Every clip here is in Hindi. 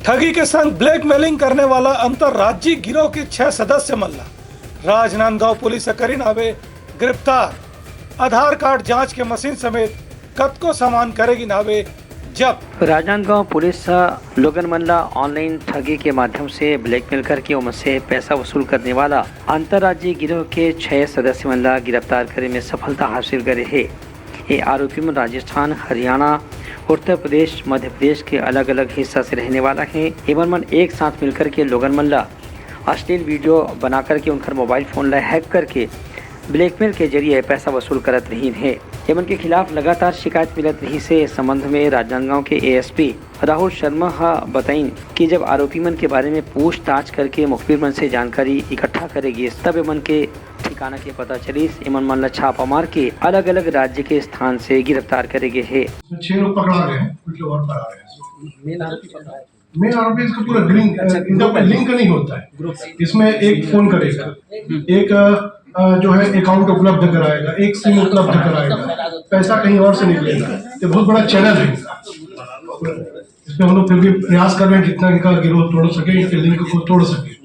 ठगी के संग ब्लैकमेलिंग करने वाला अंतरराज्यीय गिरोह के 6 सदस्य मल्ला राजनांदगांव पुलिस करी नावे गिरफ्तार। आधार कार्ड जांच के मशीन समेत कतको सामान करेगी नावे जब राजनांदगांव पुलिस लोगन मल्ला ऑनलाइन ठगी के माध्यम से ब्लैकमेल करके उनसे पैसा वसूल करने वाला अंतरराज्यीय गिरोह के 6 सदस्य मल्ला गिरफ्तार करे में सफलता हासिल करे है। ये आरोपी में राजस्थान, हरियाणा, उत्तर प्रदेश, मध्य प्रदेश के अलग अलग हिस्सा से रहने वाला है। एवं मन एक साथ मिलकर के लोगन मल्ला अश्लील वीडियो बना करके उनका मोबाइल फोन ला हैक करके ब्लैकमेल के जरिए पैसा वसूल करत रही है। एवं के खिलाफ लगातार शिकायत मिलत रही से इस संबंध में राजनांदगांव के एएसपी राहुल शर्मा बताइन कि जब आरोपी मन के बारे में पूछताछ करके मुखबिर मन से जानकारी इकट्ठा करेगी तब एमन के ठिकाना के पता चली। एमन मन ला छापा मार के अलग अलग राज्य के स्थान से गिरफ्तार करेगे है। 6 लोग पकड़ा गए हैं, कुछ लोग और फरार हैं। मेन आरोपी इसका पूरा लिंक नहीं होता है। इसमें एक फोन करेगा, एक जो है अकाउंट उपलब्ध कराएगा, एक सिम उपलब्ध कराएगा, पैसा कहीं और से निकलेगा। ये बहुत बड़ा चैनल है। इसमें हम लोग फिर भी प्रयास कर रहे हैं जितना इनका गिरोह तोड़ सके, इनके लिंक को तोड़ सके।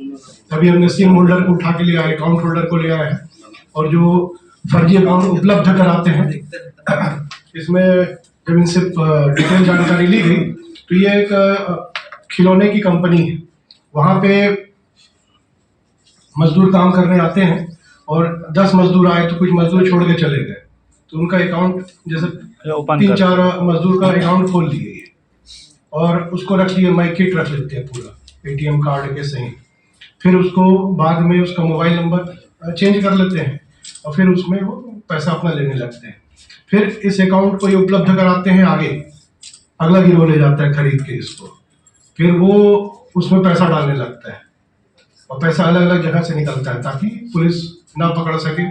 अभी हमने सिम होल्डर को उठा के लिया है, अकाउंट होल्डर को लिया है, और जो फर्जी अकाउंट उपलब्ध कराते हैं इसमें जब इनसे डिटेल जानकारी ली गई तो ये एक खिलौने की कंपनी है। वहाँ पे मजदूर काम करने आते हैं और 10 मजदूर आए तो कुछ मजदूर छोड़ के चले गए, तो उनका अकाउंट जैसे 3-4 मजदूर का अकाउंट खोल लिए और उसको रख लिए, माइक किट रख लेते हैं पूरा एटीएम कार्ड के सही। फिर उसको बाद में उसका मोबाइल नंबर चेंज कर लेते हैं और फिर उसमें वो पैसा अपना लेने लगते हैं। फिर इस अकाउंट को ये उपलब्ध कराते हैं, आगे अगला गिरोह ले जाता है खरीद के इसको, फिर वो उसमें पैसा डालने लगता है और पैसा अलग अलग जगह से निकलता है ताकि पुलिस ना पकड़ सके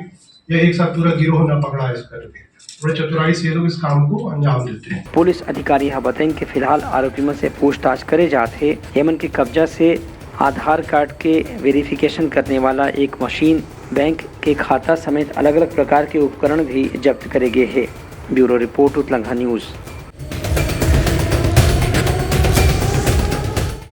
या एक साथ पूरा गिरोह ना पकड़ा इस करके। बड़े चतुराई से ये लोग इस काम को अंजाम देते हैं। पुलिस अधिकारी यह बताएं कि फिलहाल आरोपी में से पूछताछ करे जाते हेमन के कब्जा से आधार कार्ड के वेरिफिकेशन करने वाला एक मशीन, बैंक के खाता समेत अलग अलग प्रकार के उपकरण भी जब्त करे गए हैं। ब्यूरो रिपोर्ट उत्तलंघा न्यूज।